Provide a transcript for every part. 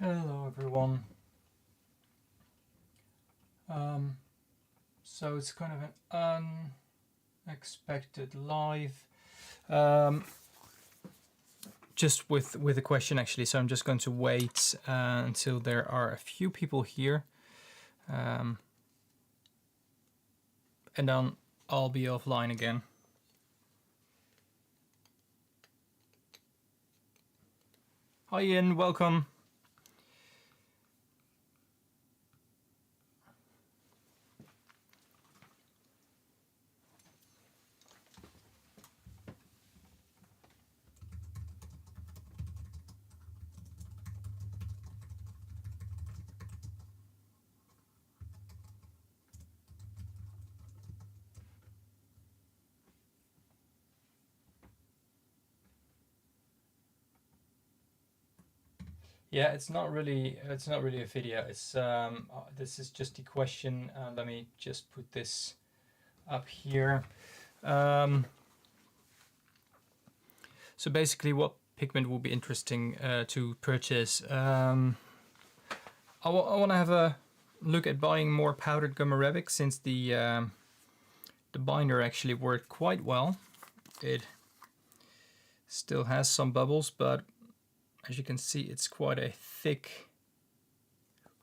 Hello everyone. So it's kind of an unexpected live. Just with a question actually, so I'm just going to wait until there are a few people here. And then I'll be offline again. Hi Ian, welcome. Yeah, it's not really a video. It's this is just a question. Let me just put this up here. So basically, what pigment will be interesting to purchase? I want to have a look at buying more powdered gum arabic, since the binder actually worked quite well. It still has some bubbles, but as you can see, it's quite a thick.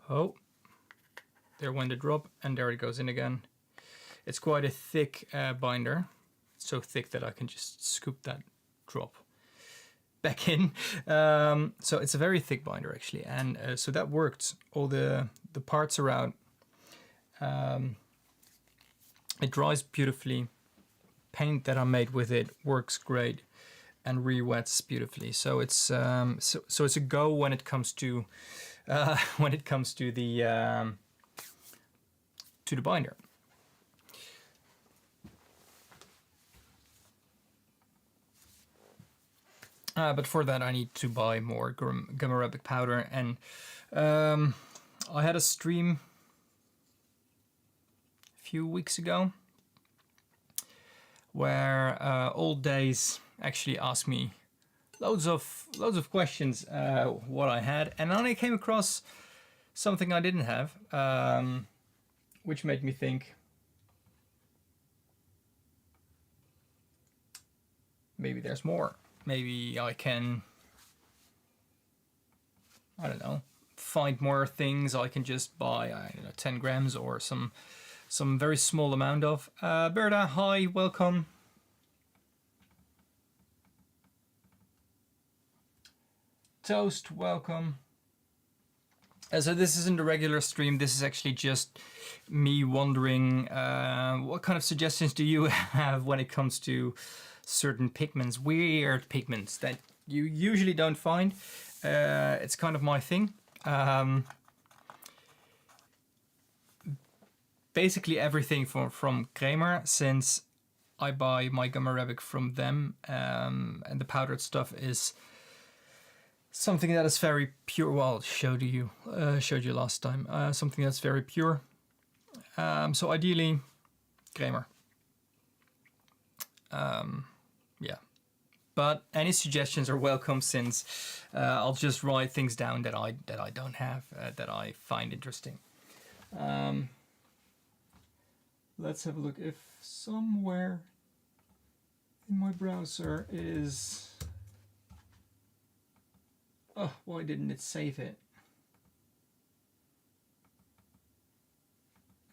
Oh, there went the drop, and there it goes in again. It's quite a thick binder, so thick that I can just scoop that drop back in. So it's a very thick binder actually, and so that worked. All the parts around. It dries beautifully. Paint that I made with it works great and re-wets beautifully. So it's so it's a go when it comes to the binder. But for that I need to buy more gum arabic powder, and I had a stream a few weeks ago where Old Days actually asked me loads of questions what I had, and then I came across something I didn't have, which made me think maybe there's more. Maybe I can, I don't know, find more things I can just buy, I don't know, 10 grams or some very small amount of. Berta, hi, welcome. Toast, welcome. So this isn't a regular stream, this is actually just me wondering what kind of suggestions do you have when it comes to certain pigments, weird pigments that you usually don't find. It's kind of my thing. Basically everything from Kramer, since I buy my gum arabic from them, and the powdered stuff is something that is very pure. Well, showed you last time. Something that's very pure. So ideally, Kramer. Yeah, but any suggestions are welcome, since I'll just write things down that I don't have, that I find interesting. Let's have a look if somewhere in my browser is. Oh, why didn't it save it?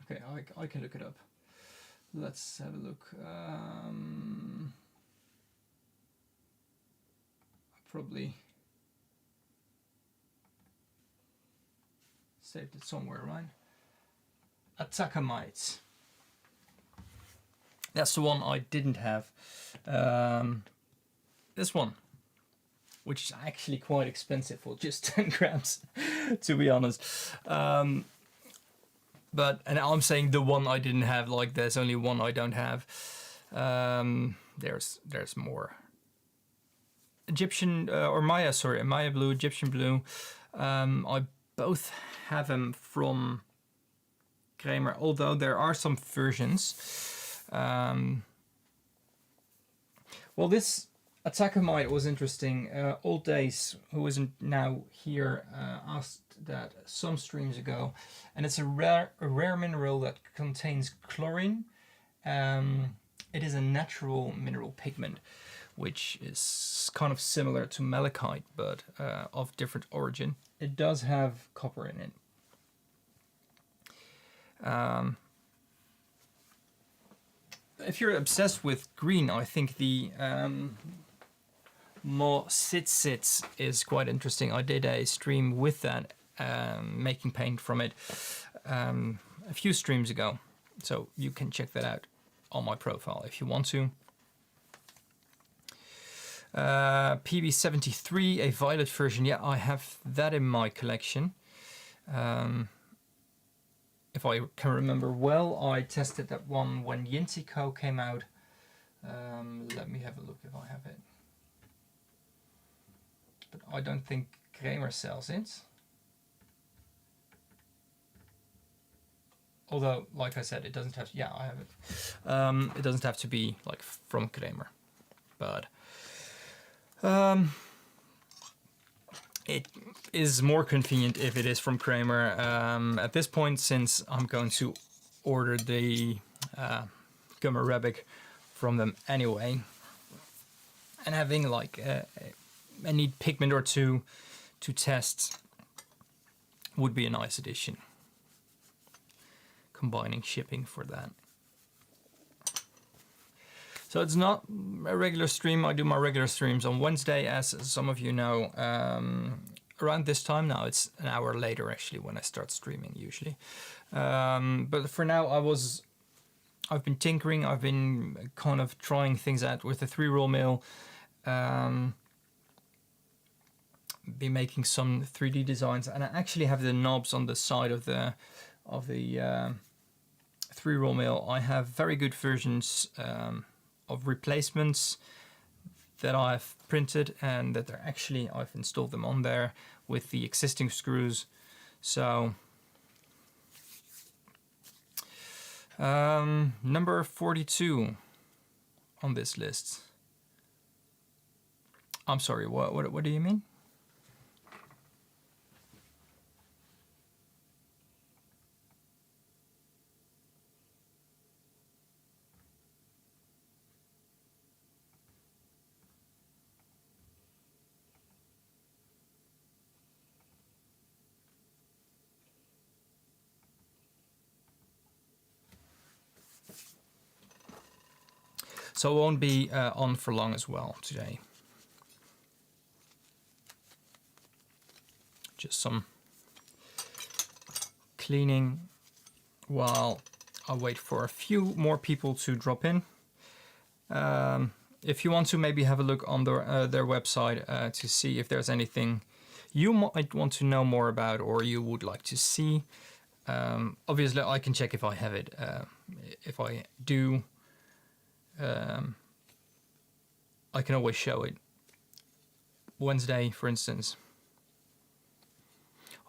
Okay, I can look it up. Let's have a look. I probably saved it somewhere, right? Atacamites. That's the one I didn't have. This one, which is actually quite expensive for just 10 grams, to be honest. But, and I'm saying the one I didn't have, like there's only one I don't have. There's more. Egyptian, or Maya, sorry, Maya blue, Egyptian blue. I both have them from Kramer, although there are some versions. Well, this Atacamite was interesting. Old Days, who isn't now here, asked that some streams ago, and it's a rare mineral that contains chlorine. It is a natural mineral pigment, which is kind of similar to malachite, but of different origin. It does have copper in it. If you're obsessed with green, I think the Mo Sit is quite interesting. I did a stream with that, making paint from it, a few streams ago. So you can check that out on my profile if you want to. PB73, a violet version. Yeah, I have that in my collection. If I can remember well, I tested that one when Yintico came out. Let me have a look if I have it. But I don't think Kramer sells it. Although, like I said, it doesn't have to, yeah, I have it. It doesn't have to be like from Kramer, but it is more convenient if it is from Kramer. At this point, since I'm going to order the gum arabic from them anyway, and having like I need pigment or two to test would be a nice addition. Combining shipping for that. So it's not a regular stream. I do my regular streams on Wednesday, as some of you know. Around this time now, it's an hour later actually when I start streaming usually. But for now, I've been tinkering. I've been kind of trying things out with the 3-roll mill. Be making some 3D designs, and I actually have the knobs on the side of the 3-roll mill. I have very good versions of replacements that I've printed, and that I've installed them on there with the existing screws. So number 42 on this list. I'm sorry, what do you mean? So I won't be on for long as well today. Just some cleaning while I wait for a few more people to drop in. If you want to maybe have a look on their website to see if there's anything you might want to know more about or you would like to see. Obviously, I can check if I have it. If I do, I can always show it. Wednesday, for instance.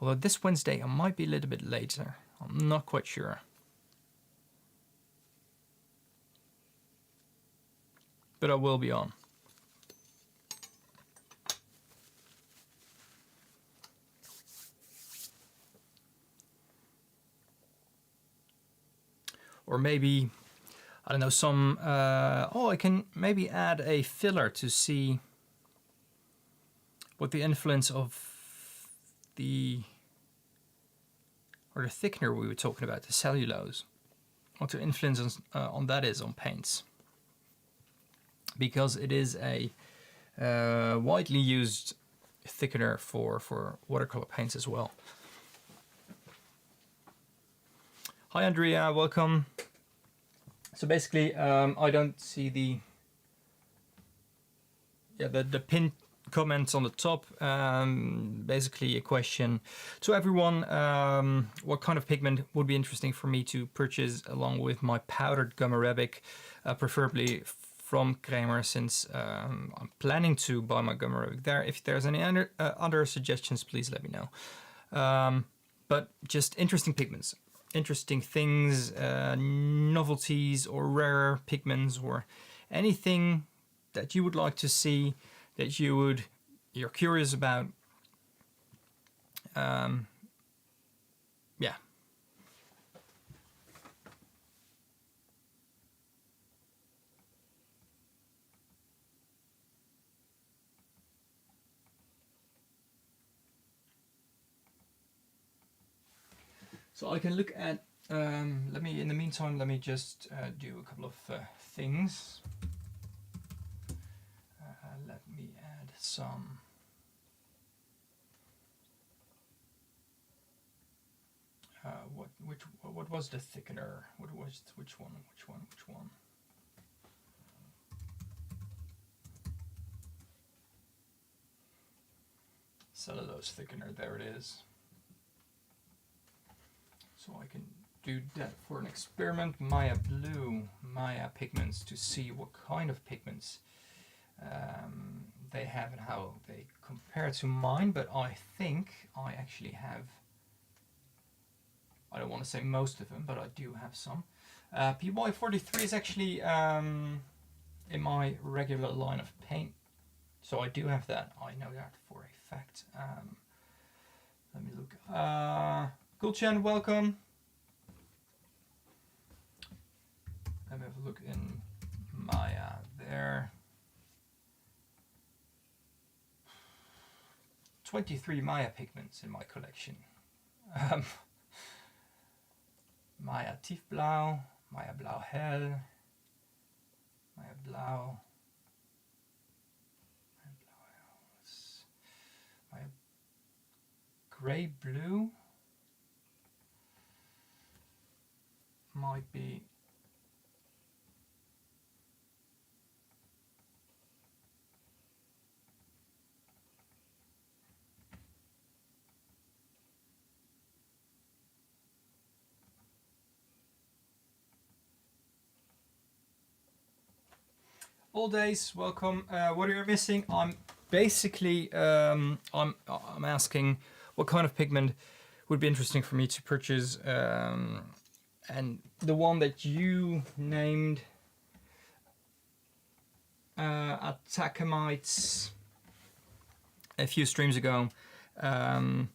Although this Wednesday I might be a little bit later. I'm not quite sure. But I will be on. Or maybe, I don't know, some... I can maybe add a filler to see what the influence of the thickener we were talking about, the cellulose, what the influence on that is on paints. Because it is a widely used thickener for watercolor paints as well. Hi Andrea, welcome. So basically, I don't see the pinned comments on the top. Basically a question to everyone, what kind of pigment would be interesting for me to purchase along with my powdered gum arabic, preferably from Kramer, since I'm planning to buy my gum arabic there. If there's any other suggestions, please let me know. But just interesting pigments, interesting things, novelties or rare pigments or anything that you would like to see, that you're curious about. Yeah. So I can look at, in the meantime, let me just do a couple of things. Let me add some. What was the thickener? Which one? Cellulose thickener, there it is. So I can do that for an experiment. Maya Blue, Maya pigments, to see what kind of pigments they have and how they compare to mine. But I think I actually have, I don't want to say most of them, but I do have some. PY43 is actually in my regular line of paint. So I do have that. I know that for a fact. Let me look. Gulchen, welcome. Let me have a look in Maya there. 23 Maya pigments in my collection. Maya Tiefblau, Maya Blau Hell, Maya Blau, Maya Grey Blue might be. All days, welcome. What are you missing? I'm basically I'm asking what kind of pigment would be interesting for me to purchase, and the one that you named, Atacamites, a few streams ago. I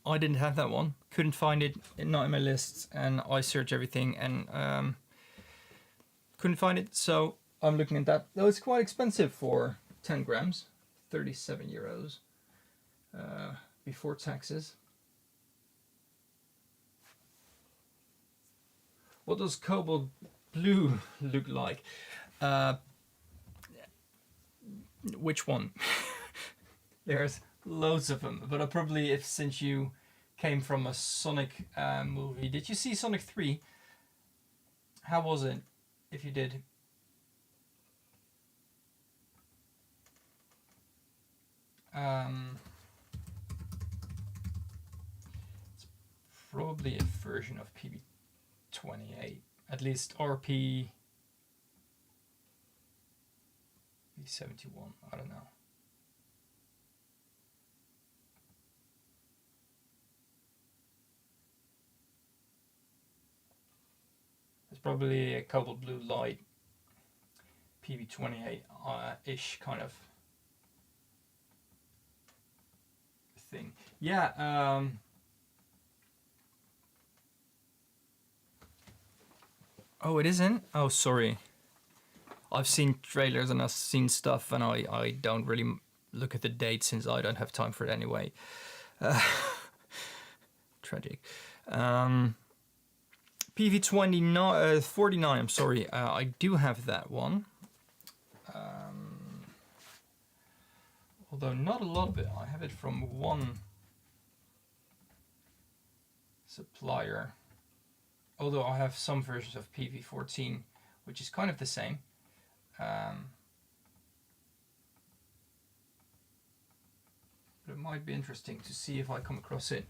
didn't have that one. Couldn't find it. Not in my list, and I searched everything and couldn't find it. So I'm looking at that. Though it's quite expensive for 10 grams, 37 euros before taxes. What does cobalt blue look like? Which one? There's loads of them, but probably since you came from a Sonic movie, did you see Sonic 3? How was it, if you did? It's probably a version of PB28, at least RP B71, I don't know. It's probably a cobalt blue light PB28 ish kind of thing. Yeah. Oh, it isn't? Oh, sorry. I've seen trailers and I've seen stuff, and I don't really look at the date since I don't have time for it anyway. Tragic. PV29, 49, I'm sorry. I do have that one. Although not a lot of it. I have it from one supplier. Although I have some versions of PV14, which is kind of the same. But it might be interesting to see if I come across it.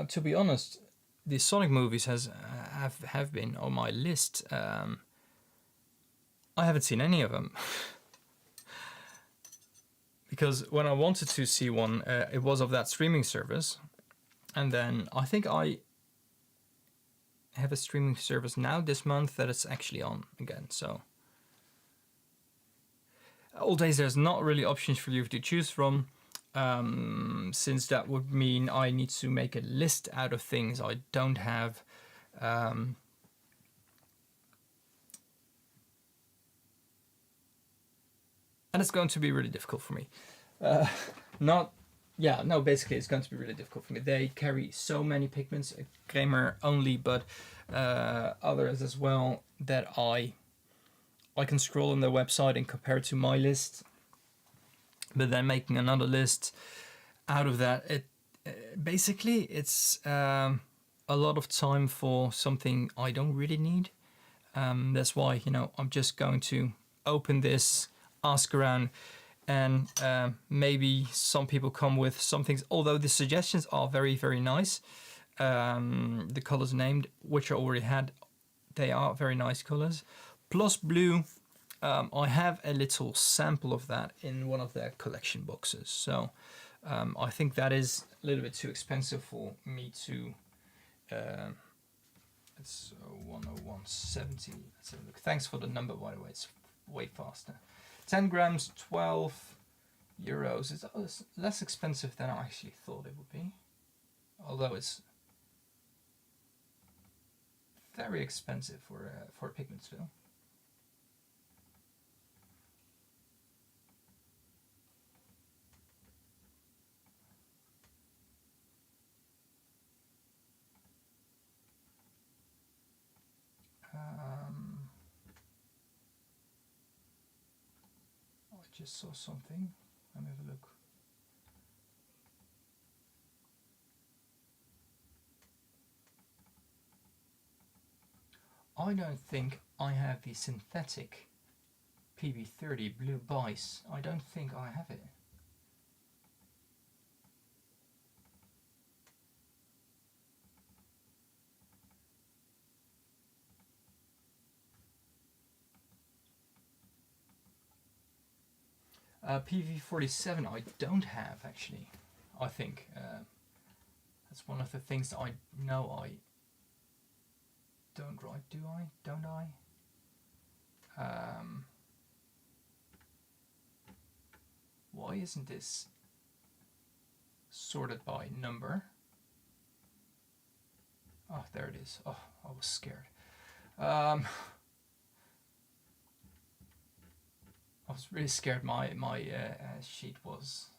To be honest, the Sonic movies have been on my list. I haven't seen any of them. Because when I wanted to see one, it was of that streaming service, And then I think I have a streaming service now this month that it's actually on again. So all days there's not really options for you to choose from, since that would mean I need to make a list out of things I don't have. And it's going to be really difficult for me. Basically it's going to be really difficult for me. They carry so many pigments, gamer only, but others as well, that I can scroll on their website and compare it to my list, but then making another list out of that, it's a lot of time for something I don't really need. That's why, I'm just going to open this, ask around, and maybe some people come with some things, although the suggestions are very, very nice. The colors named, which I already had, they are very nice colors. Plus blue, I have a little sample of that in one of their collection boxes. So I think that is a little bit too expensive for me to... it's 101.70. Let's have a look. Thanks for the number, by the way. It's way faster. 10 grams, 12 euros. It's less expensive than I actually thought it would be. Although it's very expensive for a pigment still. I just saw something. Let me have a look. I don't think I have the synthetic PB30 blue bice. I don't think I have it. PV47 I don't have, actually. I think that's one of the things that I know I don't write. Do I? Don't I? Why isn't this sorted by number? Oh, there it is. Oh, I was scared. I was really scared my sheet was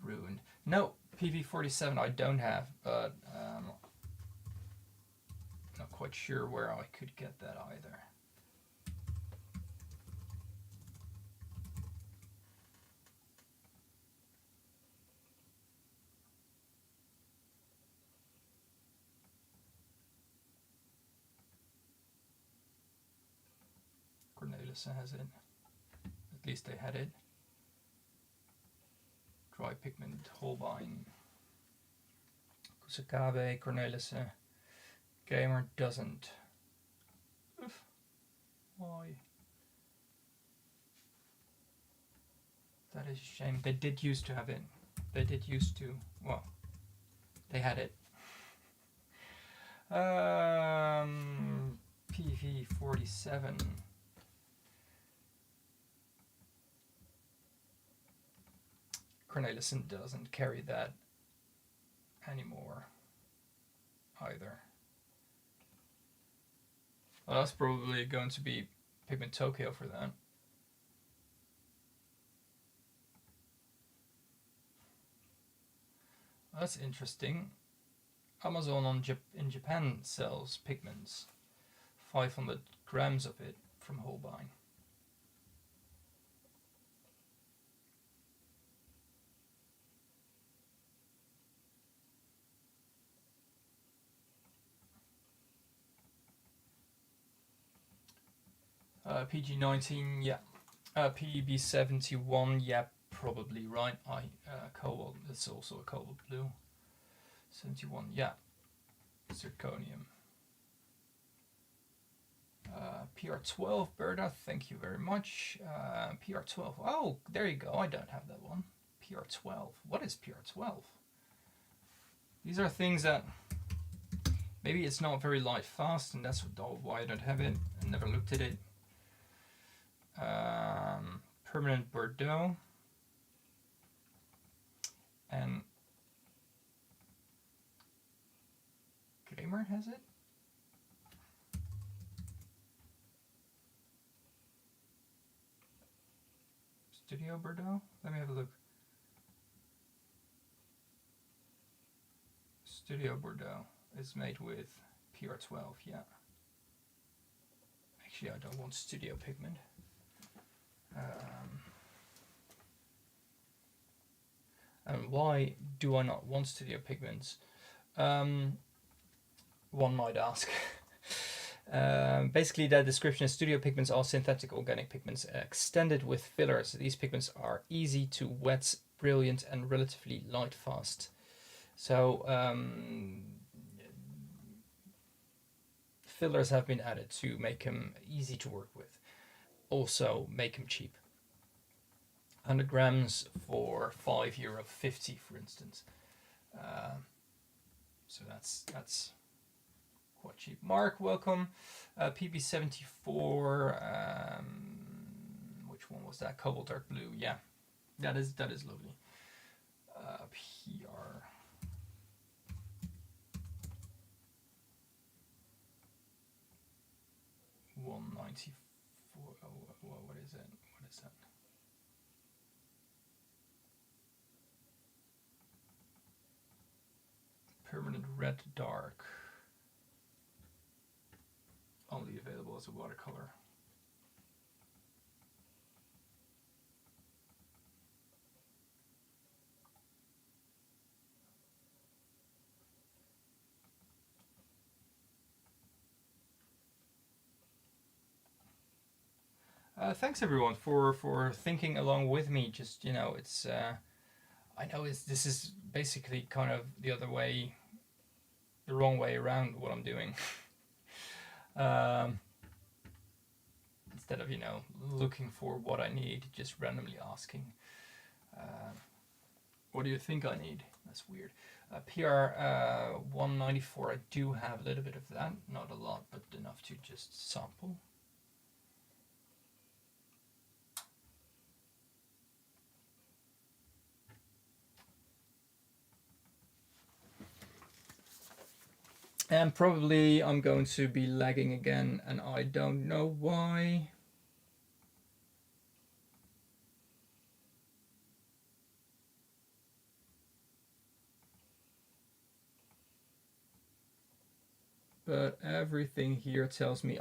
ruined. No, PV47 I don't have, but not quite sure where I could get that either. Cornelissen has it. At least they had it. Dry pigment, Holbein, Kusakabe, Cornelissen. Gamer doesn't. Oof. Why? That is a shame. They did used to have it. They did used to. Well, they had it. PV47. Cornelissen doesn't carry that anymore either. Well, that's probably going to be Pigment Tokyo for that. That's interesting. Amazon in Japan sells pigments, 500 grams of it from Holbein. PG19, yeah. PB71, yeah, probably right. Cobalt, that's also a cobalt blue. 71, yeah. Zirconium. PR12, Berta, thank you very much. PR12, oh, there you go, I don't have that one. PR12, what is PR12? These are things that maybe it's not very light fast, and that's why I don't have it. I never looked at it. Permanent Bordeaux. And Kramer has it. Studio Bordeaux? Let me have a look. Studio Bordeaux is made with PR12, yeah. Actually, I don't want studio pigment. And why do I not want studio pigments? One might ask. Basically, the description is studio pigments are synthetic organic pigments extended with fillers. These pigments are easy to wet, brilliant, and relatively light fast. So fillers have been added to make them easy to work with. Also make them cheap. 100 grams for €5.50, for instance. So that's quite cheap. Mark, welcome. PB74. Which one was that? Cobalt dark blue. Yeah, that is lovely. PR. $194. What is it? What is that? Permanent red dark. Only available as a watercolor. Thanks everyone for thinking along with me. Just, you know, it's I know this is basically kind of the wrong way around what I'm doing. Instead of, you know, looking for what I need, just randomly asking, what do you think I need? That's weird. PR 194, I do have a little bit of that, not a lot, but enough to just sample. And probably I'm going to be lagging again, and I don't know why. But everything here tells me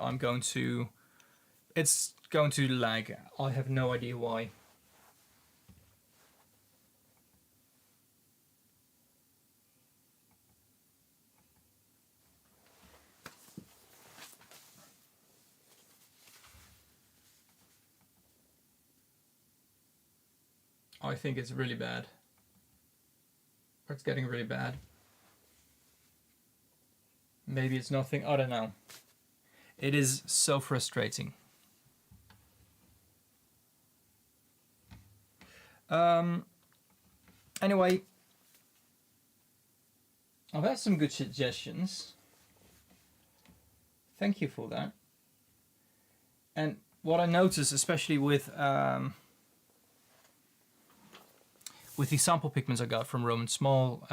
it's going to lag. I have no idea why. I think it's really bad. Or it's getting really bad. Maybe it's nothing, I don't know. It is so frustrating. Anyway, I've had some good suggestions. Thank you for that. And what I noticed, especially with the sample pigments I got from Roman Small,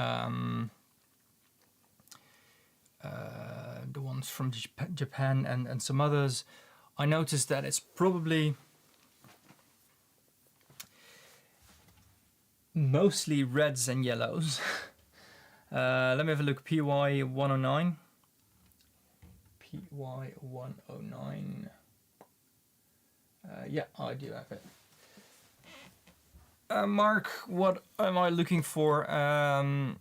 the ones from Japan and some others, I noticed that it's probably mostly reds and yellows. Let me have a look. PY 109. PY 109. Yeah, I do have it. Mark, what am I looking for? Well,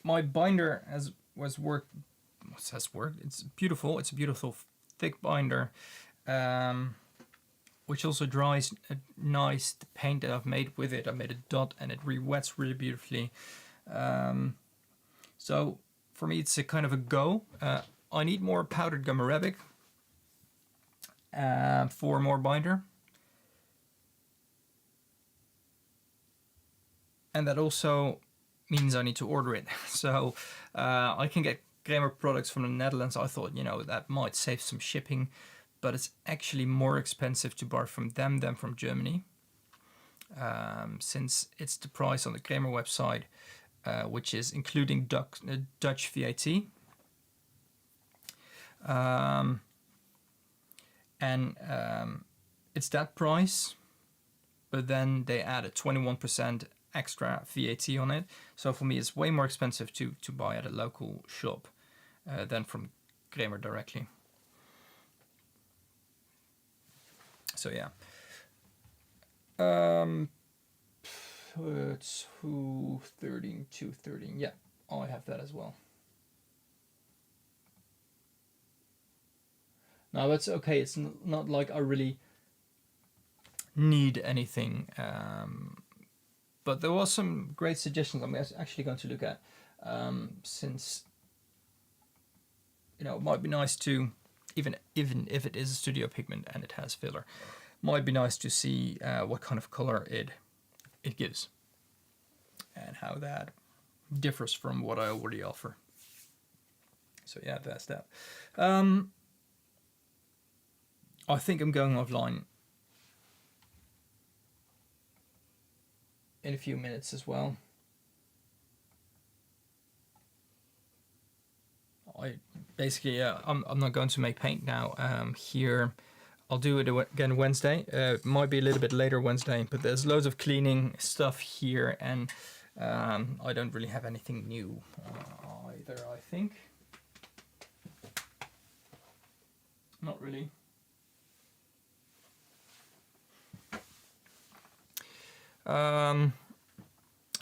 my binder has worked. It's beautiful. It's a beautiful thick binder, which also dries nice. The paint that I've made with it, I made a dot, and it re-wets really beautifully. So for me, it's a kind of a go. I need more powdered gum arabic for more binder. And that also means I need to order it. So I can get Kramer products from the Netherlands. I thought, that might save some shipping, but it's actually more expensive to buy from them than from Germany, since it's the price on the Kramer website, which is including Dutch VAT. It's that price, but then they add a 21% extra VAT on it. So for me, it's way more expensive to buy at a local shop than from Kramer directly. So yeah. It's 213. Yeah, I have that as well. Now that's okay. It's not like I really need anything, but there was some great suggestions I'm actually going to look at, since it might be nice to, even if it is a studio pigment and it has filler, might be nice to see what kind of color it gives and how that differs from what I already offer. So yeah, that's that. I think I'm going offline in a few minutes as well. I'm not going to make paint now here. I'll do it again Wednesday. It might be a little bit later Wednesday, but there's loads of cleaning stuff here, and I don't really have anything new either, I think. Not really.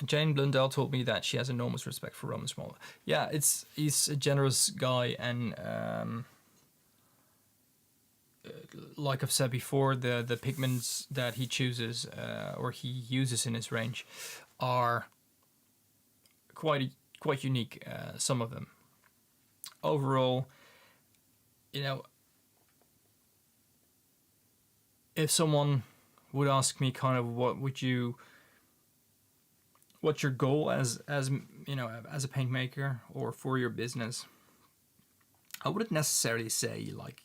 Jane Blundell told me that she has enormous respect for Roman Smoller. Yeah, he's a generous guy, and like I've said before, the pigments that he chooses or he uses in his range are quite unique. Some of them. Overall, if someone would ask me kind of what's your goal as a paint maker or for your business, I wouldn't necessarily say like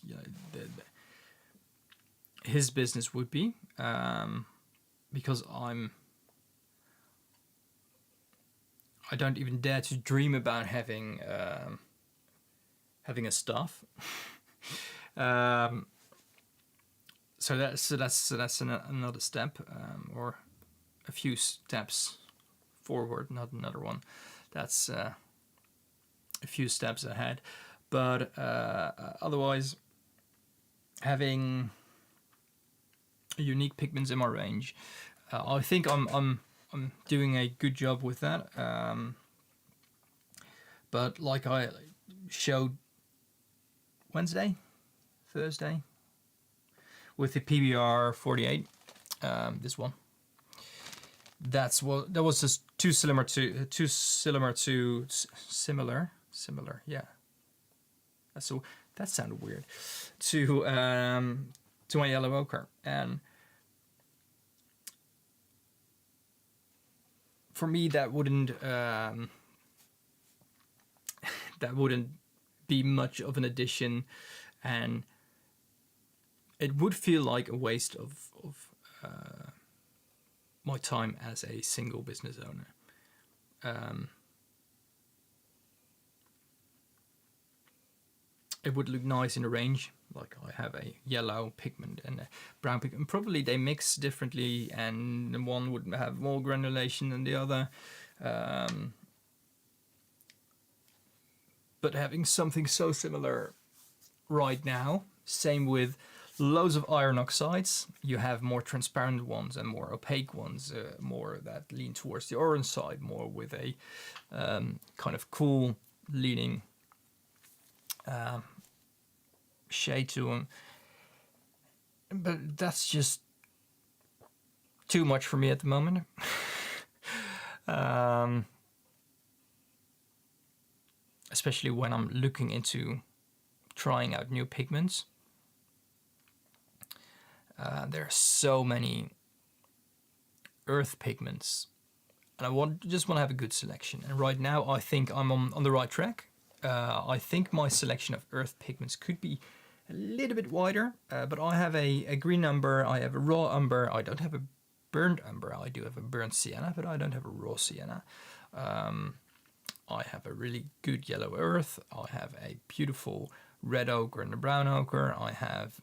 his business would be, because I don't even dare to dream about having a staff. So that's another step, or a few steps forward, not another one. That's a few steps ahead. But otherwise, having unique pigments in my range, I think I'm doing a good job with that. But like I showed Thursday, with the PBR 48, this one. That was just too similar. Yeah. So that sounded weird. To my yellow ochre, and for me that wouldn't be much of an addition, and it would feel like a waste of my time as a single business owner. It would look nice in a range, like I have a yellow pigment and a brown pigment. Probably they mix differently, and one would have more granulation than the other. But having something so similar right now, same with loads of iron oxides. You have more transparent ones and more opaque ones, more that lean towards the orange side, more with a kind of cool leaning shade to them. But that's just too much for me at the moment. Especially when I'm looking into trying out new pigments. There are so many earth pigments, and just want to have a good selection. And right now, I think I'm on the right track. I think my selection of earth pigments could be a little bit wider, but I have a green umber, I have a raw umber, I don't have a burnt umber, I do have a burnt sienna, but I don't have a raw sienna. I have a really good yellow earth, I have a beautiful red ochre and a brown ochre, I have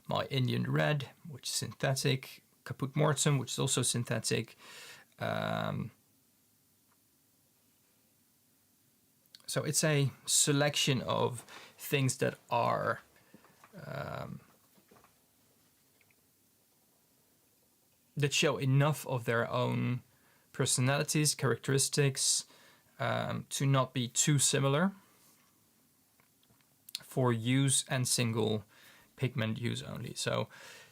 my Indian red, which is synthetic, Caput Mortuum, which is also synthetic. So it's a selection of things that are that show enough of their own personalities, characteristics, to not be too similar for use and single pigment use only. So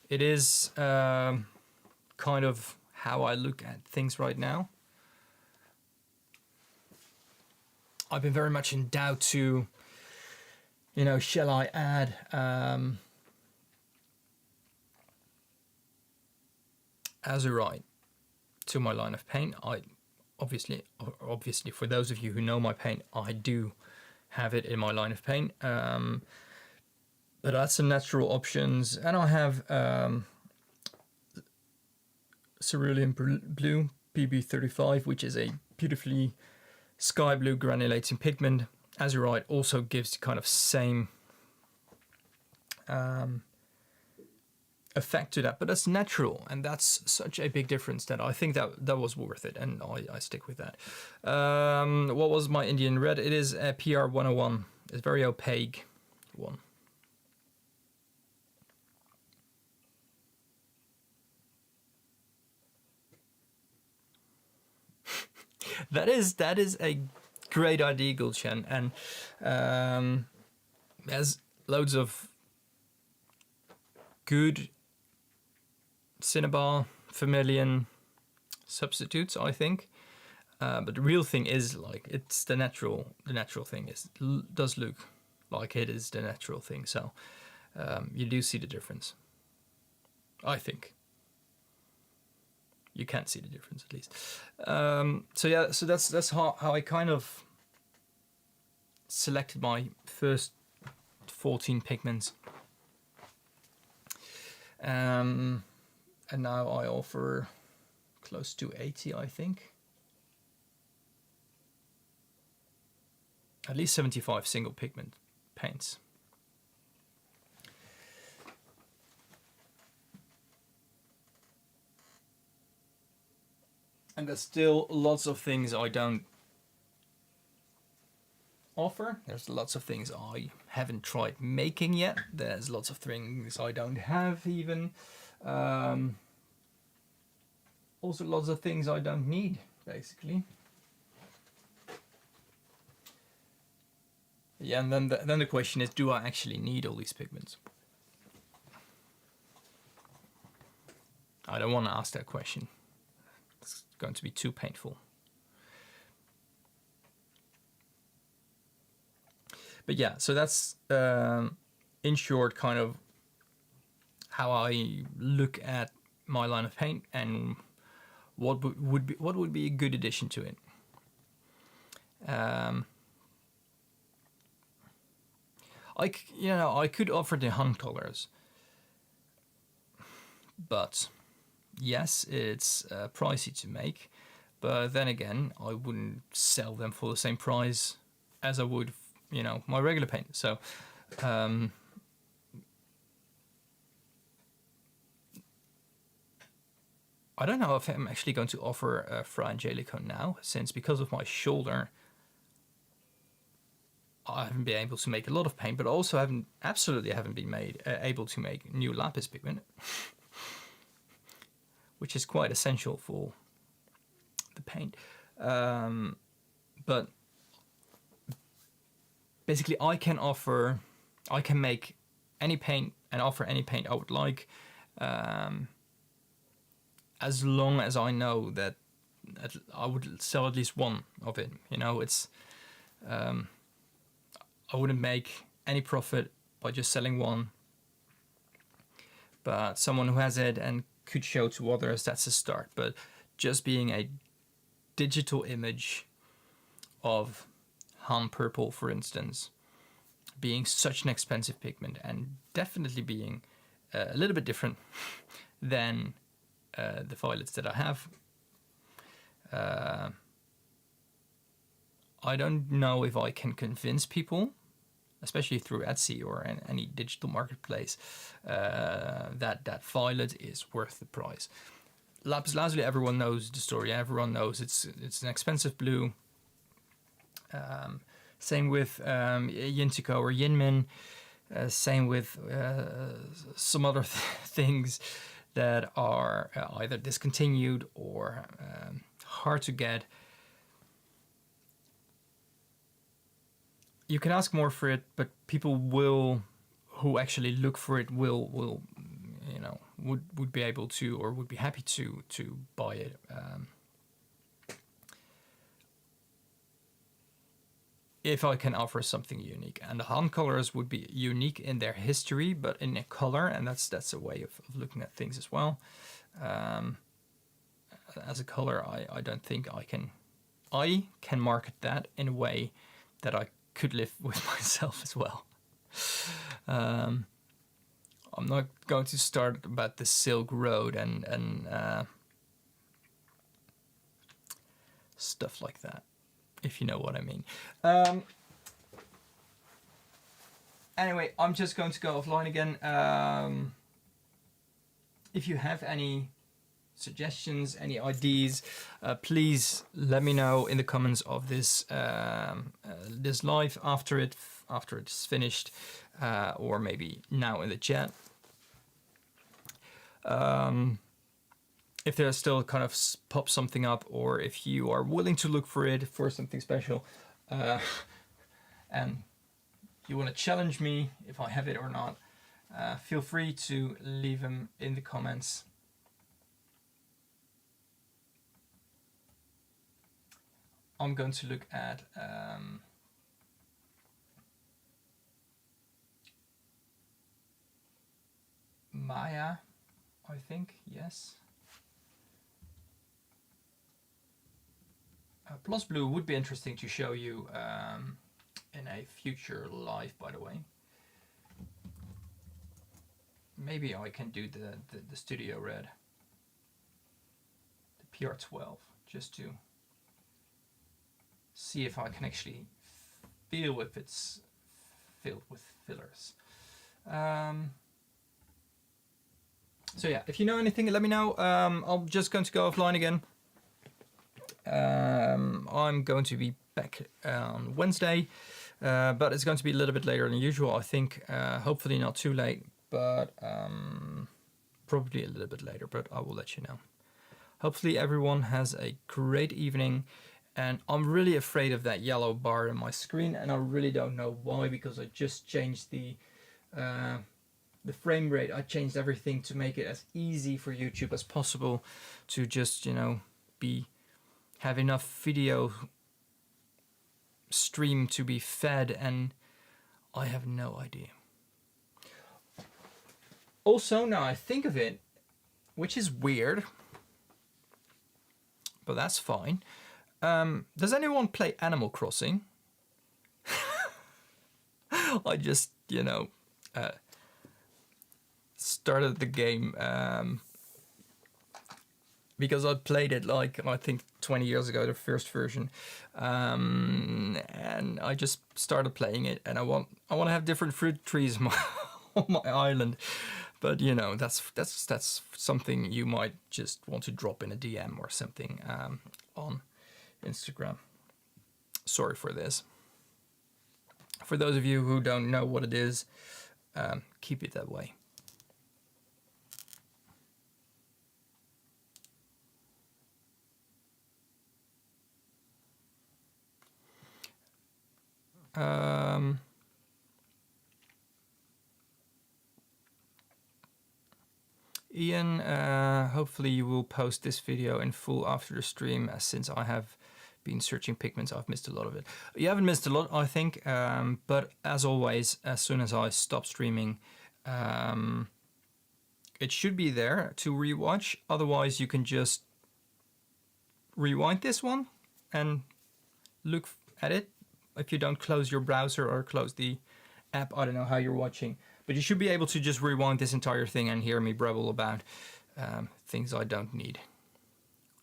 it is kind of how I look at things right now. I've been very much in doubt to, shall I add azurite to my line of paint? I obviously, for those of you who know my paint, I do have it in my line of paint. But that's some natural options, and I have cerulean blue PB35, which is a beautifully sky blue granulating pigment. Azurite also gives kind of same effect to that, but that's natural, and that's such a big difference that I think that was worth it, and I stick with that. What was my Indian red? It is a PR 101. It's a very opaque one. That is a great idea, Gulshan, and there's loads of good Cinnabar, Vermilion substitutes, I think. But the real thing is, like, it's the natural thing. Does look like it is the natural thing. So you do see the difference, I think. You can't see the difference, at least. So that's how I kind of selected my first 14 pigments. And now I offer close to 80, I think. At least 75 single pigment paints. And there's still lots of things I don't offer. There's lots of things I haven't tried making yet. There's lots of things I don't have even. Also lots of things I don't need, basically. Yeah, and then the question is, do I actually need all these pigments? I don't want to ask that question. It's going to be too painful. But yeah, so that's in short kind of how I look at my line of paint and what would be a good addition to it. I could offer the Hun colors, but yes, it's pricey to make. But then again, I wouldn't sell them for the same price as I would, my regular paint. So I don't know if I'm actually going to offer Fra Angelico now, since because of my shoulder, I haven't been able to make a lot of paint, but also haven't been able to make new lapis pigment, which is quite essential for the paint. But basically, I can make any paint and offer any paint I would like, as long as I know that I would sell at least one of it. It's I wouldn't make any profit by just selling one, but someone who has it and could show to others, that's a start. But just being a digital image of Han purple, for instance, being such an expensive pigment and definitely being a little bit different than the violets that I have. I don't know if I can convince people, especially through Etsy or any digital marketplace, that violet is worth the price. Lapis lazuli, everyone knows the story. Everyone knows it's an expensive blue. Same with Yintico or Yinmin. Same with some other things that are either discontinued or hard to get. You can ask more for it, but people who actually look for it will would be able to, or would be happy to buy it. If I can offer something unique, and the Han colors would be unique in their history, but in a color, and that's a way of looking at things as well. As a color, I don't think I can market that in a way that I could live with myself as well. I'm not going to start about the Silk Road and stuff like that, if you know what I mean. Anyway, I'm just going to go offline again. If you have any suggestions, any ideas, please let me know in the comments of this this live after it's finished, or maybe now in the chat. If there's still kind of pop something up, or if you are willing to look for it for something special, and you want to challenge me if I have it or not, feel free to leave them in the comments. I'm going to look at Maya, I think, yes. Plus Blue would be interesting to show you in a future live, by the way. Maybe I can do the Studio Red, the PR12, just to see if I can actually feel if it's filled with fillers. So yeah, if you know anything, let me know. I'm just going to go offline again. I'm going to be back on Wednesday, but it's going to be a little bit later than usual, I think. Hopefully not too late, but probably a little bit later, but I will let you know. Hopefully everyone has a great evening, and I'm really afraid of that yellow bar in my screen, and I really don't know why, because I just changed the frame rate. I changed everything to make it as easy for YouTube as possible, to just, have enough video stream to be fed, and I have no idea. Also, now I think of it, which is weird, but that's fine. Does anyone play Animal Crossing? I just, started the game because I played it I think 20 years ago, the first version, and I just started playing it, and I want to have different fruit trees on my island, but that's something you might just want to drop in a DM or something on Instagram. Sorry for this. For those of you who don't know what it is, keep it that way. Ian, hopefully you will post this video in full after the stream, since I have been searching pigments. I've missed a lot of it. You haven't missed a lot, I think, but as always, as soon as I stop streaming, it should be there to rewatch. Otherwise, you can just rewind this one and look at it if you don't close your browser or close the app. I don't know how you're watching, but you should be able to just rewind this entire thing and hear me babble about things I don't need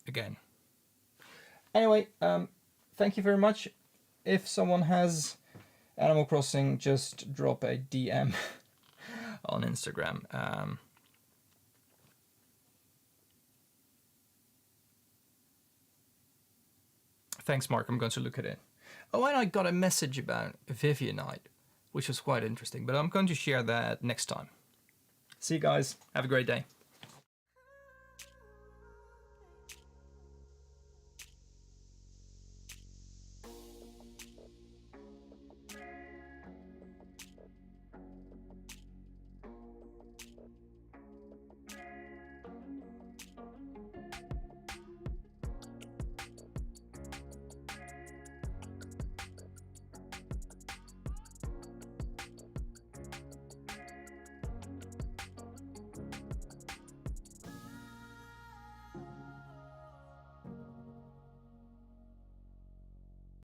again. Anyway, thank you very much. If someone has Animal Crossing, just drop a DM on Instagram. Thanks, Mark. I'm going to look at it. Oh, and I got a message about Vivianite, which was quite interesting, but I'm going to share that next time. See you guys. Have a great day.